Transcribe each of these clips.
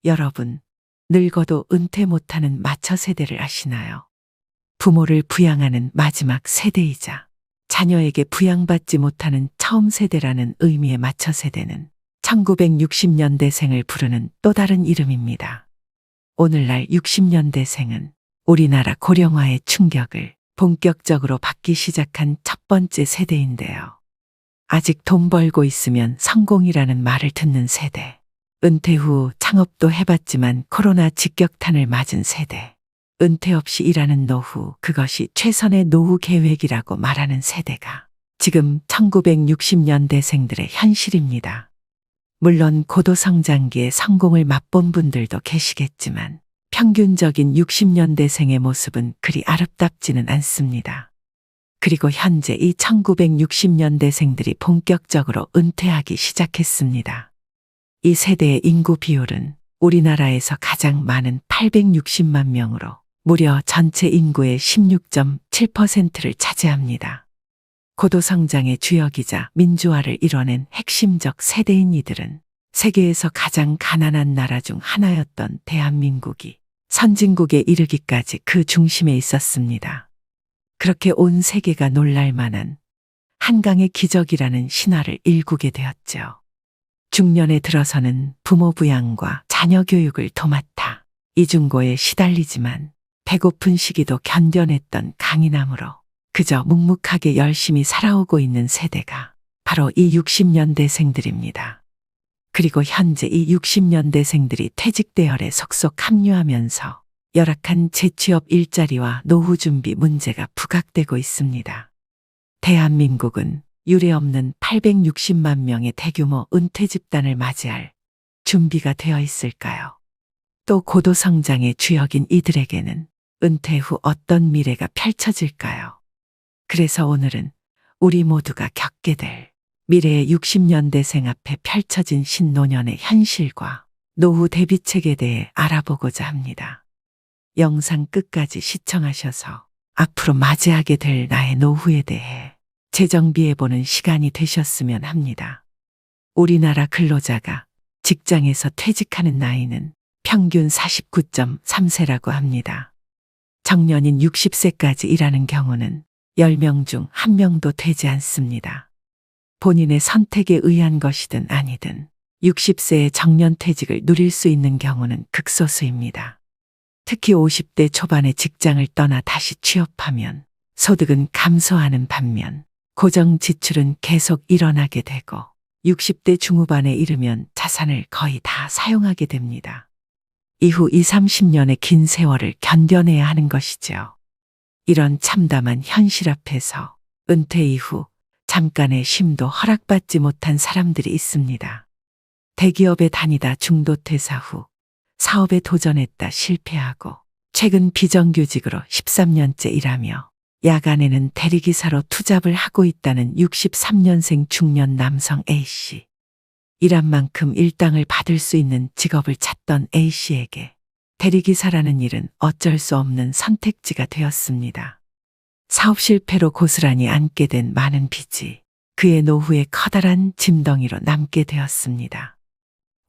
여러분, 늙어도 은퇴 못하는 마처 세대를 아시나요? 부모를 부양하는 마지막 세대이자 자녀에게 부양받지 못하는 처음 세대라는 의미의 마처 세대는 1960년대생을 부르는 또 다른 이름입니다. 오늘날 60년대생은 우리나라 고령화의 충격을 본격적으로 받기 시작한 첫 번째 세대인데요. 아직 돈 벌고 있으면 성공이라는 말을 듣는 세대. 은퇴 후 창업도 해봤지만 코로나 직격탄을 맞은 세대. 은퇴 없이 일하는 노후, 그것이 최선의 노후 계획이라고 말하는 세대가 지금 1960년대생들의 현실입니다. 물론 고도성장기에 성공을 맛본 분들도 계시겠지만 평균적인 60년대생의 모습은 그리 아름답지는 않습니다. 그리고 현재 이 1960년대생들이 본격적으로 은퇴하기 시작했습니다. 이 세대의 인구 비율은 우리나라에서 가장 많은 860만 명으로 무려 전체 인구의 16.7%를 차지합니다. 고도성장의 주역이자 민주화를 이뤄낸 핵심적 세대인 이들은 세계에서 가장 가난한 나라 중 하나였던 대한민국이 선진국에 이르기까지 그 중심에 있었습니다. 그렇게 온 세계가 놀랄 만한 한강의 기적이라는 신화를 일구게 되었죠. 중년에 들어서는 부모 부양과 자녀 교육을 도맡아 이중고에 시달리지만 배고픈 시기도 견뎌냈던 강인함으로 그저 묵묵하게 열심히 살아오고 있는 세대가 바로 이 60년대생들입니다. 그리고 현재 이 60년대생들이 퇴직대열에 속속 합류하면서 열악한 재취업 일자리와 노후 준비 문제가 부각되고 있습니다. 대한민국은 유례없는 860만 명의 대규모 은퇴 집단을 맞이할 준비가 되어 있을까요? 또 고도성장의 주역인 이들에게는 은퇴 후 어떤 미래가 펼쳐질까요? 그래서 오늘은 우리 모두가 겪게 될 미래의 60년대생 앞에 펼쳐진 신노년의 현실과 노후 대비책에 대해 알아보고자 합니다. 영상 끝까지 시청하셔서 앞으로 맞이하게 될 나의 노후에 대해 재정비해보는 시간이 되셨으면 합니다. 우리나라 근로자가 직장에서 퇴직하는 나이는 평균 49.3세라고 합니다. 정년인 60세까지 일하는 경우는 10명 중 1명도 되지 않습니다. 본인의 선택에 의한 것이든 아니든 60세의 정년퇴직을 누릴 수 있는 경우는 극소수입니다. 특히 50대 초반에 직장을 떠나 다시 취업하면 소득은 감소하는 반면 고정 지출은 계속 일어나게 되고 60대 중후반에 이르면 자산을 거의 다 사용하게 됩니다. 이후 20, 30년의 긴 세월을 견뎌내야 하는 것이죠. 이런 참담한 현실 앞에서 은퇴 이후 잠깐의 쉼도 허락받지 못한 사람들이 있습니다. 대기업에 다니다 중도 퇴사 후 사업에 도전했다 실패하고 최근 비정규직으로 13년째 일하며 야간에는 대리기사로 투잡을 하고 있다는 63년생 중년 남성 A씨. 일한 만큼 일당을 받을 수 있는 직업을 찾던 A씨에게 대리기사라는 일은 어쩔 수 없는 선택지가 되었습니다. 사업 실패로 고스란히 안게 된 많은 빚이 그의 노후에 커다란 짐덩이로 남게 되었습니다.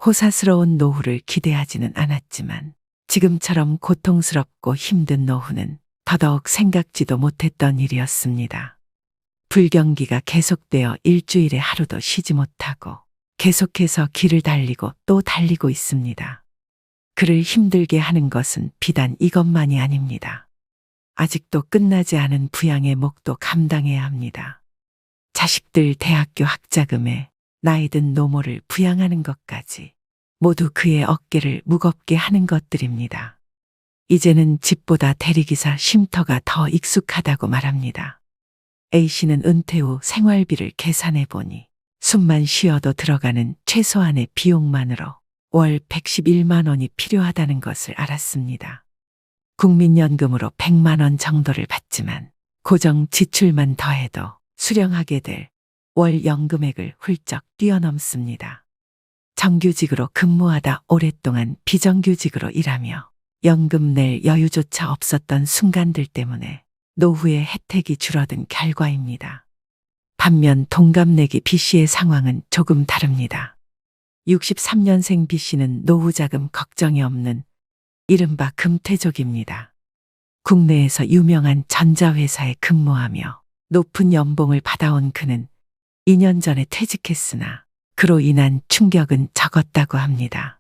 호사스러운 노후를 기대하지는 않았지만 지금처럼 고통스럽고 힘든 노후는 더더욱 생각지도 못했던 일이었습니다. 불경기가 계속되어 일주일에 하루도 쉬지 못하고 계속해서 길을 달리고 또 달리고 있습니다. 그를 힘들게 하는 것은 비단 이것만이 아닙니다. 아직도 끝나지 않은 부양의 몫도 감당해야 합니다. 자식들 대학교 학자금에 나이든 노모를 부양하는 것까지 모두 그의 어깨를 무겁게 하는 것들입니다. 이제는 집보다 대리기사 쉼터가 더 익숙하다고 말합니다. A씨는 은퇴 후 생활비를 계산해 보니 숨만 쉬어도 들어가는 최소한의 비용만으로 월 111만 원이 필요하다는 것을 알았습니다. 국민연금으로 100만 원 정도를 받지만 고정 지출만 더해도 수령하게 될 월 연금액을 훌쩍 뛰어넘습니다. 정규직으로 근무하다 오랫동안 비정규직으로 일하며 연금 낼 여유조차 없었던 순간들 때문에 노후의 혜택이 줄어든 결과입니다. 반면 동갑내기 B씨의 상황은 조금 다릅니다. 63년생 B씨는 노후자금 걱정이 없는 이른바 금태족입니다. 국내에서 유명한 전자회사에 근무하며 높은 연봉을 받아온 그는 2년 전에 퇴직했으나 그로 인한 충격은 적었다고 합니다.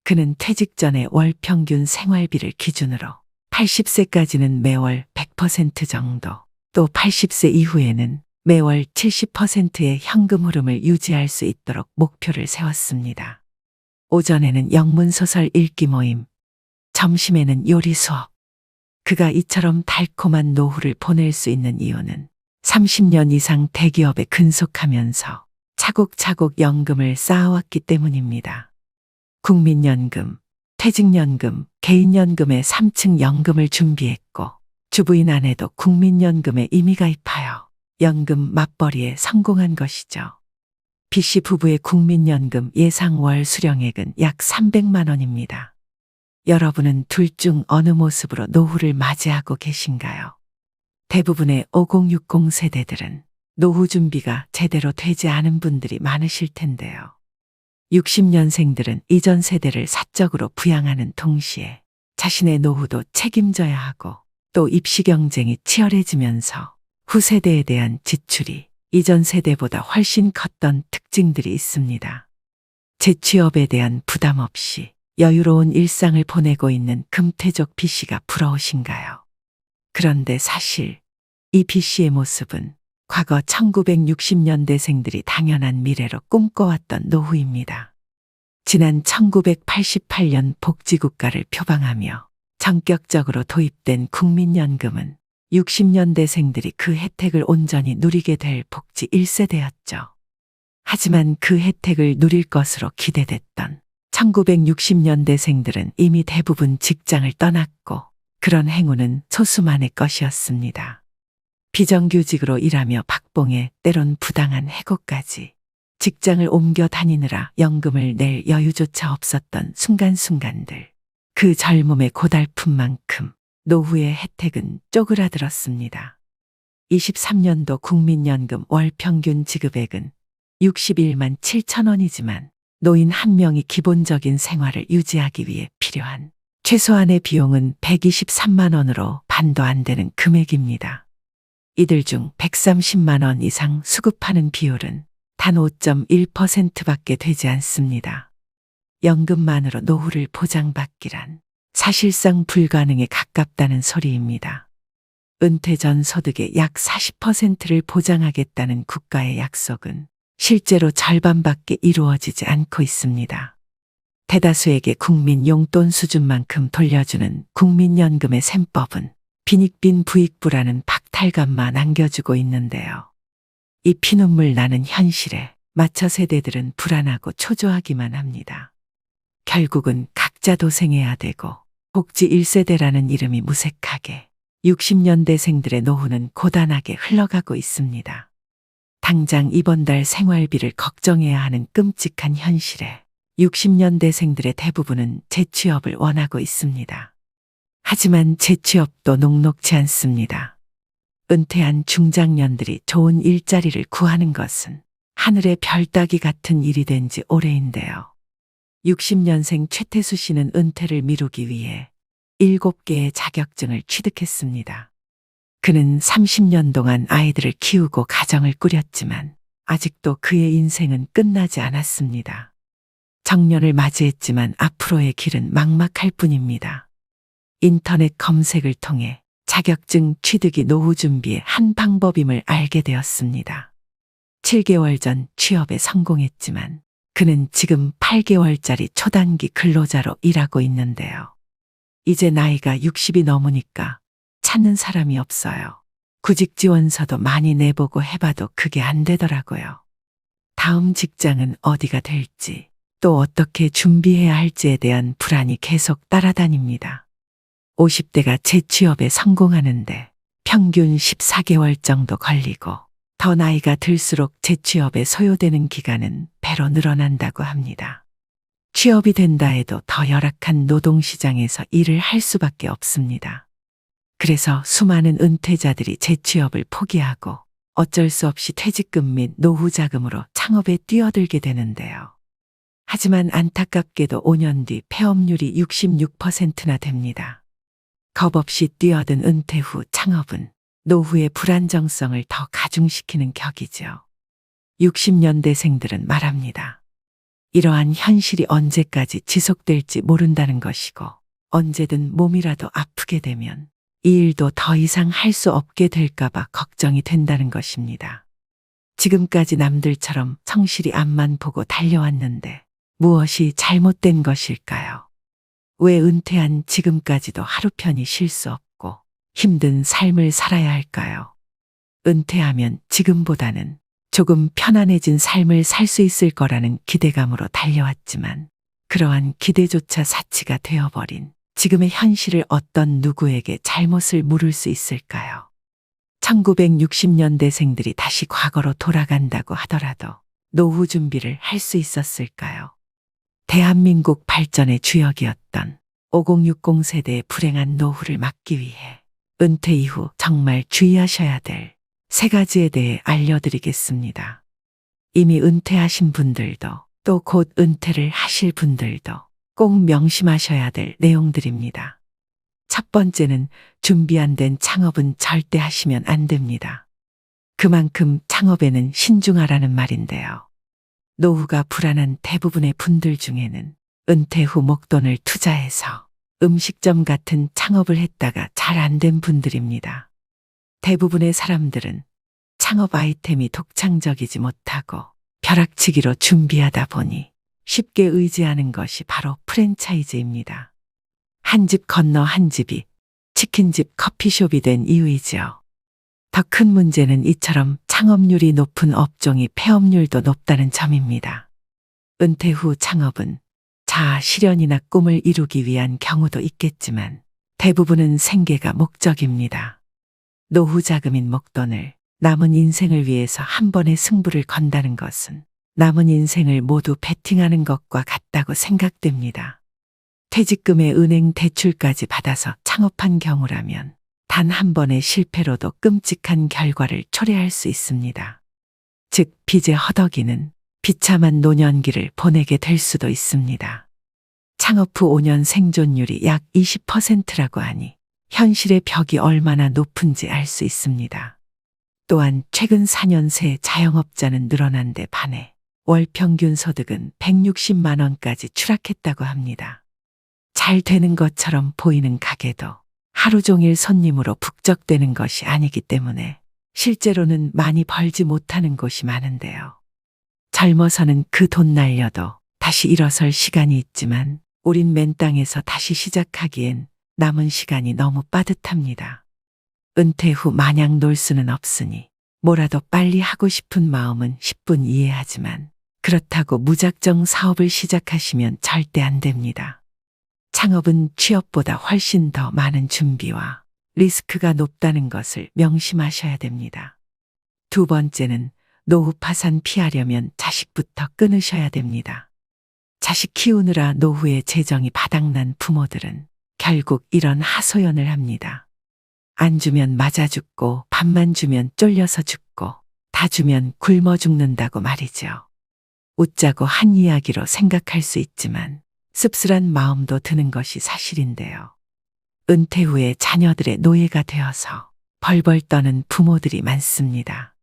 그는 퇴직 전에 월 평균 생활비를 기준으로 80세까지는 매월 100% 정도, 또 80세 이후에는 매월 70%의 현금 흐름을 유지할 수 있도록 목표를 세웠습니다. 오전에는 영문소설 읽기 모임, 점심에는 요리 수업. 그가 이처럼 달콤한 노후를 보낼 수 있는 이유는 30년 이상 대기업에 근속하면서 차곡차곡 연금을 쌓아왔기 때문입니다. 국민연금, 퇴직연금, 개인연금의 3층 연금을 준비했고 주부인 아내도 국민연금에 이미 가입하여 연금 맞벌이에 성공한 것이죠. B씨 부부의 국민연금 예상 월 수령액은 약 300만 원입니다. 여러분은 둘 중 어느 모습으로 노후를 맞이하고 계신가요? 대부분의 5060 세대들은 노후 준비가 제대로 되지 않은 분들이 많으실 텐데요. 60년생들은 이전 세대를 사적으로 부양하는 동시에 자신의 노후도 책임져야 하고 또 입시 경쟁이 치열해지면서 후세대에 대한 지출이 이전 세대보다 훨씬 컸던 특징들이 있습니다. 재취업에 대한 부담 없이 여유로운 일상을 보내고 있는 금태족 B씨가 부러우신가요? 그런데 사실 이 B씨의 모습은 과거 1960년대생들이 당연한 미래로 꿈꿔왔던 노후입니다. 지난 1988년 복지국가를 표방하며 전격적으로 도입된 국민연금은 60년대생들이 그 혜택을 온전히 누리게 될 복지 1세대였죠. 하지만 그 혜택을 누릴 것으로 기대됐던 1960년대생들은 이미 대부분 직장을 떠났고 그런 행운은 소수만의 것이었습니다. 비정규직으로 일하며 박봉에 때론 부당한 해고까지 직장을 옮겨 다니느라 연금을 낼 여유조차 없었던 순간순간들. 그 젊음의 고달픈 만큼 노후의 혜택은 쪼그라들었습니다. 23년도 국민연금 월 평균 지급액은 61만 7천 원이지만 노인 한 명이 기본적인 생활을 유지하기 위해 필요한 최소한의 비용은 123만 원으로 반도 안 되는 금액입니다. 이들 중 130만 원 이상 수급하는 비율은 단 5.1%밖에 되지 않습니다. 연금만으로 노후를 보장받기란 사실상 불가능에 가깝다는 소리입니다. 은퇴 전 소득의 약 40%를 보장하겠다는 국가의 약속은 실제로 절반밖에 이루어지지 않고 있습니다. 대다수에게 국민 용돈 수준만큼 돌려주는 국민연금의 셈법은 빈익빈 부익부라는 박탈감만 안겨주고 있는데요. 이 피눈물 나는 현실에 마처 세대들은 불안하고 초조하기만 합니다. 결국은 각자 도생해야 되고 복지 1세대라는 이름이 무색하게 60년대생들의 노후는 고단하게 흘러가고 있습니다. 당장 이번 달 생활비를 걱정해야 하는 끔찍한 현실에 60년대생들의 대부분은 재취업을 원하고 있습니다. 하지만 재취업도 녹록지 않습니다. 은퇴한 중장년들이 좋은 일자리를 구하는 것은 하늘의 별 따기 같은 일이 된 지 오래인데요. 60년생 최태수 씨는 은퇴를 미루기 위해 7개의 자격증을 취득했습니다. 그는 30년 동안 아이들을 키우고 가정을 꾸렸지만 아직도 그의 인생은 끝나지 않았습니다. 정년을 맞이했지만 앞으로의 길은 막막할 뿐입니다. 인터넷 검색을 통해 자격증 취득이 노후 준비의 한 방법임을 알게 되었습니다. 7개월 전 취업에 성공했지만 그는 지금 8개월짜리 초단기 근로자로 일하고 있는데요. 이제 나이가 60이 넘으니까 찾는 사람이 없어요. 구직 지원서도 많이 내보고 해봐도 그게 안 되더라고요. 다음 직장은 어디가 될지 또 어떻게 준비해야 할지에 대한 불안이 계속 따라다닙니다. 50대가 재취업에 성공하는데 평균 14개월 정도 걸리고 더 나이가 들수록 재취업에 소요되는 기간은 배로 늘어난다고 합니다. 취업이 된다 해도 더 열악한 노동시장에서 일을 할 수밖에 없습니다. 그래서 수많은 은퇴자들이 재취업을 포기하고 어쩔 수 없이 퇴직금 및 노후자금으로 창업에 뛰어들게 되는데요. 하지만 안타깝게도 5년 뒤 폐업률이 66%나 됩니다. 겁없이 뛰어든 은퇴 후 창업은 노후의 불안정성을 더 가중시키는 격이죠. 60년대생들은 말합니다. 이러한 현실이 언제까지 지속될지 모른다는 것이고 언제든 몸이라도 아프게 되면 이 일도 더 이상 할 수 없게 될까봐 걱정이 된다는 것입니다. 지금까지 남들처럼 성실히 앞만 보고 달려왔는데 무엇이 잘못된 것일까요? 왜 은퇴한 지금까지도 하루 편히 쉴 수 없고 힘든 삶을 살아야 할까요? 은퇴하면 지금보다는 조금 편안해진 삶을 살 수 있을 거라는 기대감으로 달려왔지만 그러한 기대조차 사치가 되어버린 지금의 현실을 어떤 누구에게 잘못을 물을 수 있을까요? 1960년대생들이 다시 과거로 돌아간다고 하더라도 노후 준비를 할 수 있었을까요? 대한민국 발전의 주역이었던 5060 세대의 불행한 노후를 막기 위해 은퇴 이후 정말 주의하셔야 될 3가지에 대해 알려드리겠습니다. 이미 은퇴하신 분들도 또 곧 은퇴를 하실 분들도 꼭 명심하셔야 될 내용들입니다. 첫 번째는 준비 안 된 창업은 절대 하시면 안 됩니다. 그만큼 창업에는 신중하라는 말인데요. 노후가 불안한 대부분의 분들 중에는 은퇴 후 목돈을 투자해서 음식점 같은 창업을 했다가 잘 안 된 분들입니다. 대부분의 사람들은 창업 아이템이 독창적이지 못하고 벼락치기로 준비하다 보니 쉽게 의지하는 것이 바로 프랜차이즈입니다. 한 집 건너 한 집이 치킨집 커피숍이 된 이유이죠. 더 큰 문제는 이처럼 창업률이 높은 업종이 폐업률도 높다는 점입니다. 은퇴 후 창업은 자아 실현이나 꿈을 이루기 위한 경우도 있겠지만 대부분은 생계가 목적입니다. 노후 자금인 목돈을 남은 인생을 위해서 한 번에 승부를 건다는 것은 남은 인생을 모두 베팅하는 것과 같다고 생각됩니다. 퇴직금에 은행 대출까지 받아서 창업한 경우라면 단 한 번의 실패로도 끔찍한 결과를 초래할 수 있습니다. 즉 빚의 허덕이는 비참한 노년기를 보내게 될 수도 있습니다. 창업 후 5년 생존율이 약 20%라고 하니 현실의 벽이 얼마나 높은지 알 수 있습니다. 또한 최근 4년 새 자영업자는 늘어난 데 반해 월 평균 소득은 160만 원까지 추락했다고 합니다. 잘 되는 것처럼 보이는 가게도 하루 종일 손님으로 북적대는 것이 아니기 때문에 실제로는 많이 벌지 못하는 곳이 많은데요. 젊어서는 그 돈 날려도 다시 일어설 시간이 있지만 우린 맨 땅에서 다시 시작하기엔 남은 시간이 너무 빠듯합니다. 은퇴 후 마냥 놀 수는 없으니 뭐라도 빨리 하고 싶은 마음은 10분 이해하지만 그렇다고 무작정 사업을 시작하시면 절대 안 됩니다. 창업은 취업보다 훨씬 더 많은 준비와 리스크가 높다는 것을 명심하셔야 됩니다. 두 번째는 노후 파산 피하려면 자식부터 끊으셔야 됩니다. 자식 키우느라 노후에 재정이 바닥난 부모들은 결국 이런 하소연을 합니다. 안 주면 맞아 죽고 밥만 주면 쫄려서 죽고 다 주면 굶어 죽는다고 말이죠. 웃자고 한 이야기로 생각할 수 있지만 씁쓸한 마음도 드는 것이 사실인데요. 은퇴 후에 자녀들의 노예가 되어서 벌벌 떠는 부모들이 많습니다.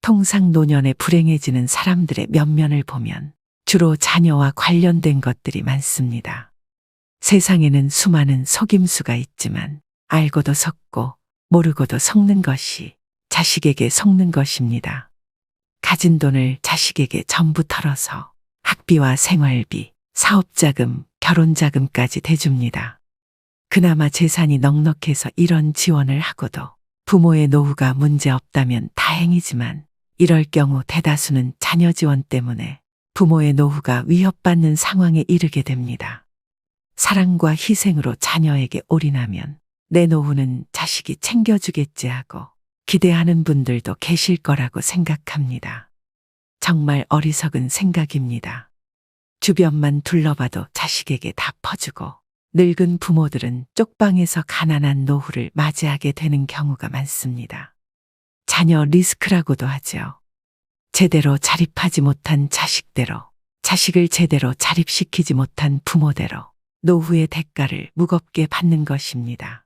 통상 노년에 불행해지는 사람들의 면면을 보면 주로 자녀와 관련된 것들이 많습니다. 세상에는 수많은 속임수가 있지만 알고도 속고 모르고도 속는 것이 자식에게 속는 것입니다. 가진 돈을 자식에게 전부 털어서 학비와 생활비, 사업자금, 결혼자금까지 대줍니다. 그나마 재산이 넉넉해서 이런 지원을 하고도 부모의 노후가 문제없다면 다행이지만 이럴 경우 대다수는 자녀 지원 때문에 부모의 노후가 위협받는 상황에 이르게 됩니다. 사랑과 희생으로 자녀에게 올인하면 내 노후는 자식이 챙겨주겠지 하고 기대하는 분들도 계실 거라고 생각합니다. 정말 어리석은 생각입니다. 주변만 둘러봐도 자식에게 다 퍼주고 늙은 부모들은 쪽방에서 가난한 노후를 맞이하게 되는 경우가 많습니다. 자녀 리스크라고도 하죠. 제대로 자립하지 못한 자식대로 자식을 제대로 자립시키지 못한 부모대로 노후의 대가를 무겁게 받는 것입니다.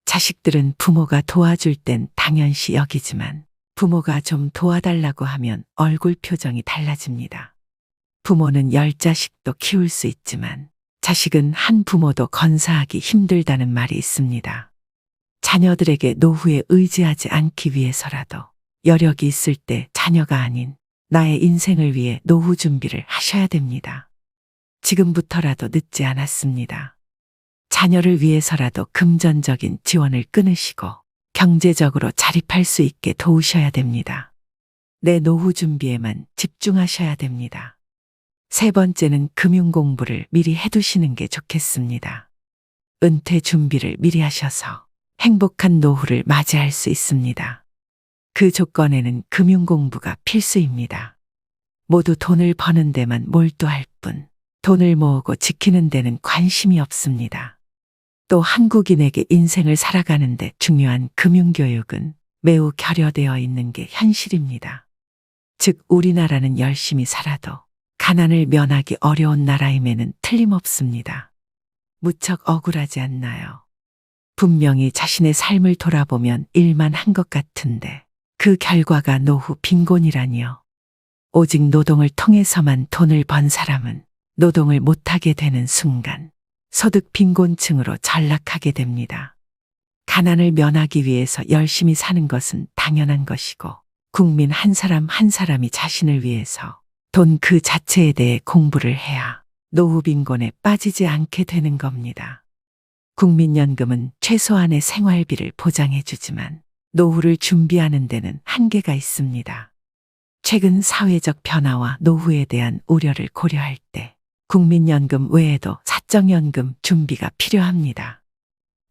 자식들은 부모가 도와줄 땐 당연시 여기지만 부모가 좀 도와달라고 하면 얼굴 표정이 달라집니다. 부모는 10자식도 키울 수 있지만 자식은 한 부모도 건사하기 힘들다는 말이 있습니다. 자녀들에게 노후에 의지하지 않기 위해서라도 여력이 있을 때 자녀가 아닌 나의 인생을 위해 노후 준비를 하셔야 됩니다. 지금부터라도 늦지 않았습니다. 자녀를 위해서라도 금전적인 지원을 끊으시고 경제적으로 자립할 수 있게 도우셔야 됩니다. 내 노후 준비에만 집중하셔야 됩니다. 세 번째는 금융 공부를 미리 해두시는 게 좋겠습니다. 은퇴 준비를 미리 하셔서 행복한 노후를 맞이할 수 있습니다. 그 조건에는 금융 공부가 필수입니다. 모두 돈을 버는 데만 몰두할 뿐 돈을 모으고 지키는 데는 관심이 없습니다. 또 한국인에게 인생을 살아가는데 중요한 금융교육은 매우 결여되어 있는 게 현실입니다. 즉 우리나라는 열심히 살아도 가난을 면하기 어려운 나라임에는 틀림없습니다. 무척 억울하지 않나요? 분명히 자신의 삶을 돌아보면 일만 한 것 같은데 그 결과가 노후 빈곤이라니요. 오직 노동을 통해서만 돈을 번 사람은 노동을 못하게 되는 순간 소득 빈곤층으로 전락하게 됩니다. 가난을 면하기 위해서 열심히 사는 것은 당연한 것이고 국민 한 사람 한 사람이 자신을 위해서 돈 그 자체에 대해 공부를 해야 노후 빈곤에 빠지지 않게 되는 겁니다. 국민연금은 최소한의 생활비를 보장해주지만 노후를 준비하는 데는 한계가 있습니다. 최근 사회적 변화와 노후에 대한 우려를 고려할 때 국민연금 외에도 사적연금 준비가 필요합니다.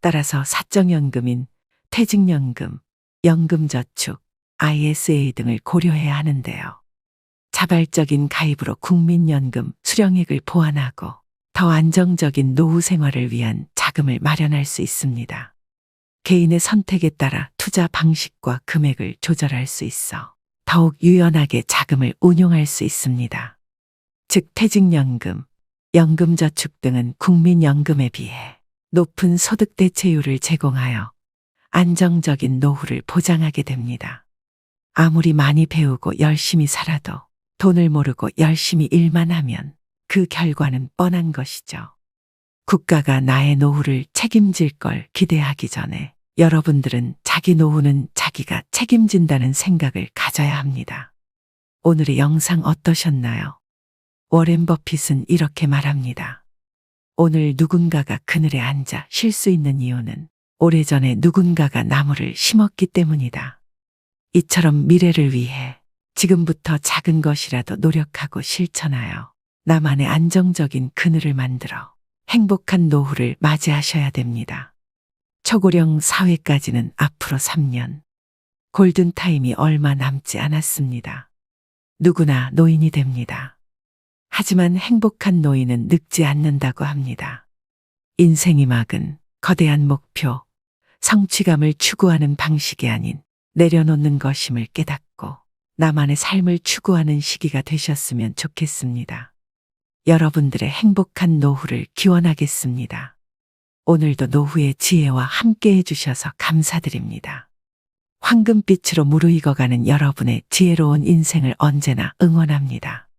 따라서 사적연금인 퇴직연금, 연금저축, ISA 등을 고려해야 하는데요. 자발적인 가입으로 국민연금 수령액을 보완하고 더 안정적인 노후 생활을 위한 자금을 마련할 수 있습니다. 개인의 선택에 따라 투자 방식과 금액을 조절할 수 있어 더욱 유연하게 자금을 운용할 수 있습니다. 즉 퇴직연금, 연금저축 등은 국민연금에 비해 높은 소득 대체율을 제공하여 안정적인 노후를 보장하게 됩니다. 아무리 많이 배우고 열심히 살아도 돈을 모르고 열심히 일만 하면 그 결과는 뻔한 것이죠. 국가가 나의 노후를 책임질 걸 기대하기 전에 여러분들은 자기 노후는 자기가 책임진다는 생각을 가져야 합니다. 오늘의 영상 어떠셨나요? 워렌 버핏은 이렇게 말합니다. 오늘 누군가가 그늘에 앉아 쉴 수 있는 이유는 오래전에 누군가가 나무를 심었기 때문이다. 이처럼 미래를 위해 지금부터 작은 것이라도 노력하고 실천하여 나만의 안정적인 그늘을 만들어 행복한 노후를 맞이하셔야 됩니다. 초고령 사회까지는 앞으로 3년. 골든타임이 얼마 남지 않았습니다. 누구나 노인이 됩니다. 하지만 행복한 노인은 늙지 않는다고 합니다. 인생이 막은 거대한 목표, 성취감을 추구하는 방식이 아닌 내려놓는 것임을 깨닫고 나만의 삶을 추구하는 시기가 되셨으면 좋겠습니다. 여러분들의 행복한 노후를 기원하겠습니다. 오늘도 노후의 지혜와 함께 해주셔서 감사드립니다. 황금빛으로 무르익어가는 여러분의 지혜로운 인생을 언제나 응원합니다.